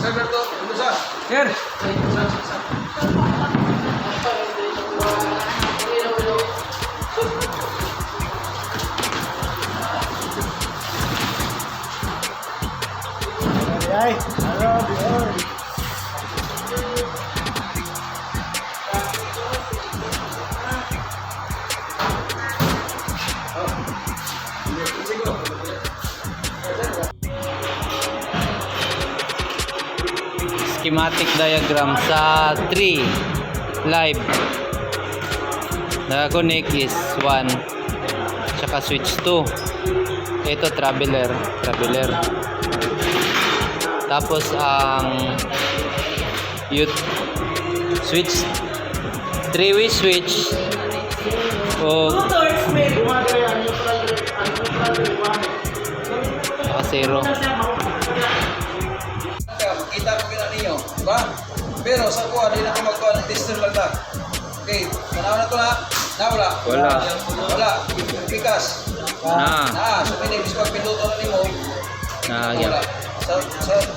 Here. Ay, hello, Bjorn. Schematic diagram sa 3 live. Naka-connect is 1 tsaka switch 2. Ito traveler. Tapos ang switch 3-way switch o zero. Kita ko gina ninyo, diba? Pero sa kuha, di na ko magkuha ng tester lang ta. Okay, manaw na to na. Wala. Wala. Pikas. So may biskwag pinduto na nimo. Wala. Sa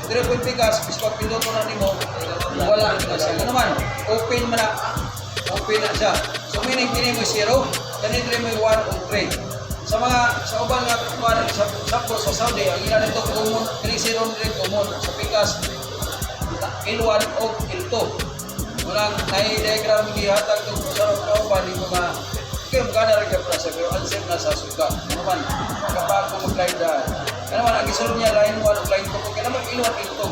3 pikas, biskwag pinduto na nimo. Wala na siya. Ano naman? Open man na. Open na siya. So meaning, kini mo 0, kani mo 1 o 3. Sa ubang nga kuha sa Saudi, ang ina nito common, 3-0 common. Sa pikas, L1 o L2. Walang diagram gihatag ito sa kauban yung mga kaya magkana rin ka sa pero unsafe na sa suka. Ano man, kapag kung mag-line dahil. Ano man, ang isulong niya line 1 o line 2. Kaya naman L1, L2.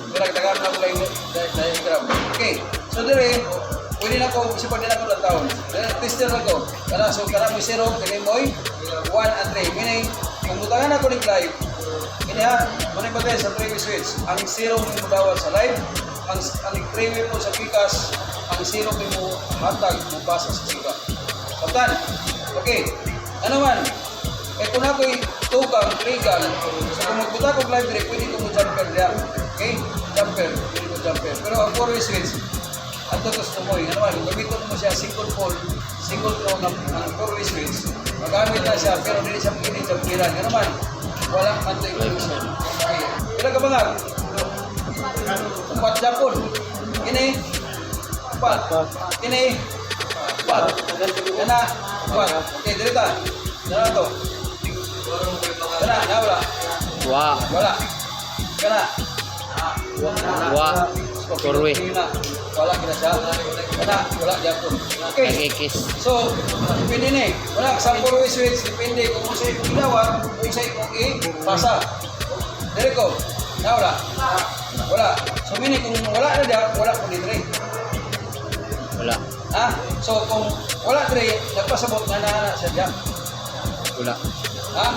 Pero nagtagaan na line diagram. Okay, so dire, pwede na ko, kasi pwede na ko lang taon. Tester na ko. So kana mo 0, kaya mo 1 and 3. Meaning, kung butangan ako ng live, ini ha, muna ba tayo sa 3-way switch? Ang 0 mo dawal sa live, ang 3-way mo sa pikas, ang 0 mo hatag mo basa sa sika. Kaptan, okay. Ano man, kung ako'y 2 gang, 3 gang, so kung magbuta ko live direct, pwede ko mo jumper diya. Okay? Jumper, pwede ko jumper. Pero ang 4-way switch, ang tutos mo mo, ano man, gamitin mo siya single throw ng 4-way switch. Magamit na siya, pero hindi siya pwede jumperan. Ano man, walang anti-collision. Okay. Kailan ka ba nga? 4 Japon. Ini 4. Ini 4. Kana 4. Okay, dirita. Dala to. Kana, wala. Wala. Kana. Four-way. Wala kita siya. Kana, wala Japon. Okay. So, depende ni. Wala, sa 4-way switch, depende kung sa'yo kong ginawa, kung sa'yo kong i-pasa. Dire ko. Wala. Wala. So, meaning kung wala na dyan, wala ko dito rin. Wala. Ha? So, kung wala dire, nagpasabot na siya dyan. Wala. Ha?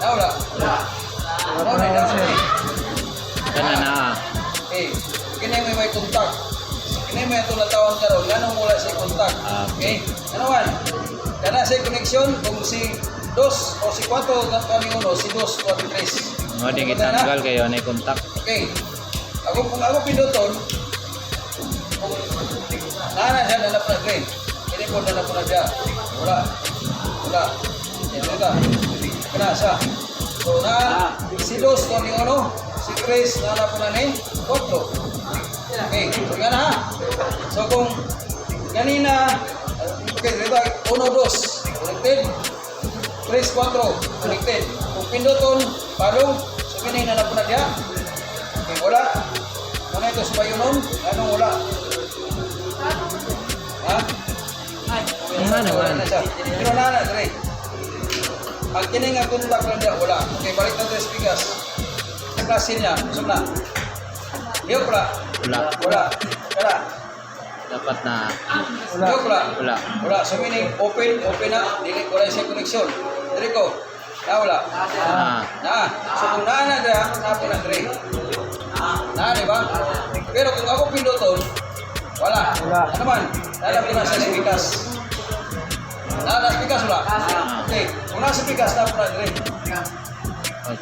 Wala. Wala. Kana na. Okay. Kini may contact. Kini may ito na tawang karon. Ganong mula sa contact. Okay? Ano man? Kana sa connection, kung si 2 o si 4 kami uno, si 2 o si 3. Mo din gitanggal kayo na contact. Okay. Kung ako pinduton, kung nana siya na napuna green, hindi po na napuna siya. Wala. Yan ito. Kana siya. So si 2 kami uno, si Chris na napuna ni 4. Okay. So yan ha. So kung ganina, okay, dito 1, 2, connected. 3, 4, connected. Kung pinduton, palong, so ganina na napuna siya. Okay, wala. Muna ito sa bayunon. Anong wala? Ha? Wala na siya. Pero wala na, Dre. Ang kining ang contact lang niya, wala. Okay, balik na ito sa pikas. Ang klase niya, usap na. Hiyok wala. Wala. Dapat na. Hiyok Wala. Wala. So meaning, open na. Dili, wala siya connection. Dre ko. Wala. So kung na dra, napo na Dre. Di ba? Pero kung ako pinduton, wala. Ano man? Lalap ko na sa pikas. Nasa pikas wala. Okay. Kung nasa pikas, napo na Dre.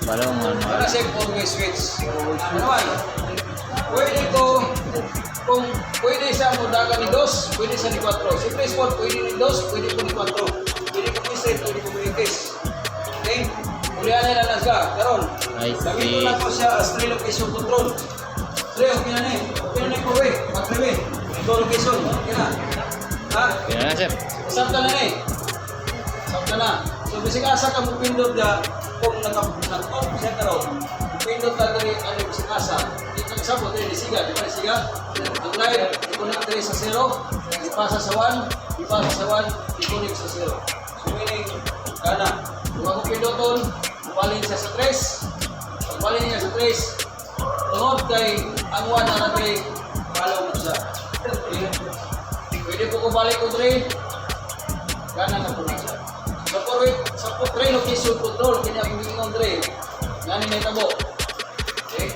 Wala siya 4-way switch. Ano man? Pwede ko, kung pwede siya mo daga ni 2, pwede siya ni 4. Si Chris Paul, pwede ni 2, pwede ko ni 4. Pwede ko ni 6, pwede ko ni 10. Okay? Ulihan na lang siya. Karon, gamitin lang po siya as relocation control. Tre, okay na ni. Okay na ni po, eh. Mag-3. Ito location. Okay na. Ha? Yan na, sir. Sabta na ni. Sabta na. So, bisig asa ka mo pindot na kung nag-off siya ka ron. Pindot ka rin, ano, bisig asa. Dito sa sabot, rin, isiga. Di ba, isiga? Ang line, ikunik 3 sa 0. Ipasa sa 1. Ipasa sa 1. Ikunik sa 0. So, meaning, kana. Kung ako pindoton, ubalin siya sa 3. Ubalin niya sa 3. Tungod kay ang 1 na natin, follow mo siya. Okay? Pwede po ko balik ko 3. Kana na po na siya. Sa 3 location control, kanya ang mingon 3. Ngani may tabo. Okay?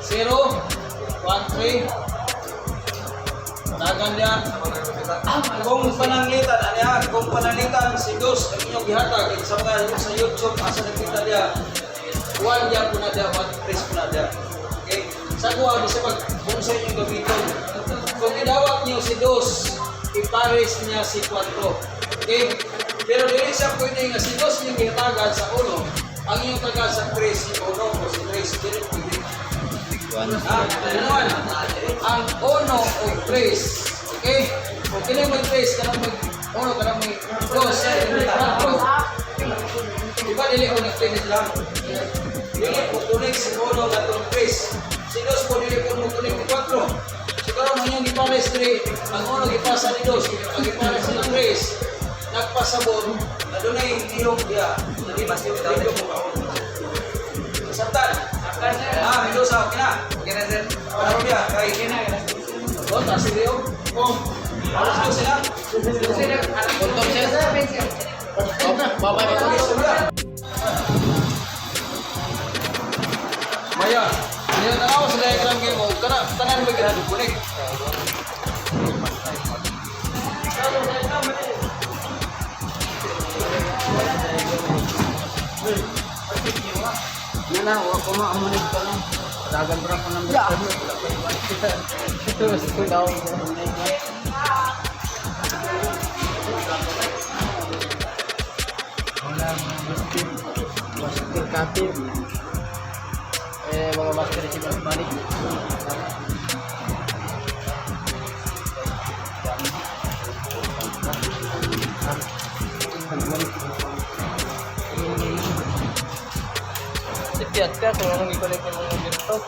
0, 1, 3. Tagan niya. Kung pananglitan si Dos, ang inyong gihatag, sa mga sa YouTube, asa nakita niya, 1 yan po na niya, 1 press po na niya. Okay? Sa kuha, di sa kung sa inyong gamiton. Kung inawak niyo si Dos, ipares niya si 4. Okay? Pero dili siya pwede nga si Dos yung gihatagan sa 1. Ang inyong taga sa 3 si 1 o si 3, dili pwede. Ang 1 o 3. Okay? Kung kini may 3, kanang may 1, kanang may 2, 4. Diba dili ko nag-finish lang? Dili po tunig si 1 katong 3. Si 2 po dili po mo tunig ni 4. Siguro man yung ipares 3, ang 1 ipasa ni 2, ang ipares ni 3. Nagpasabon, na doon ay iyong dia. Hindi mas yung video mo ka. Sabtan. Mendoza, okay na. Okay na, sir. Parang dia, kay Kina. O, tasi rin. O, alas ko sila. Puntok siya, sir. Babay pa ito. Maya, hindi na tanaw sa diagram game mo. Tanan mo gina bunik. Yan na, ako maamunit ko lang. Dagan pa ako ng ito, school daw. Master kapit. Mga master si balik. Setiap ka, kung anong i-connect yung mga laptop,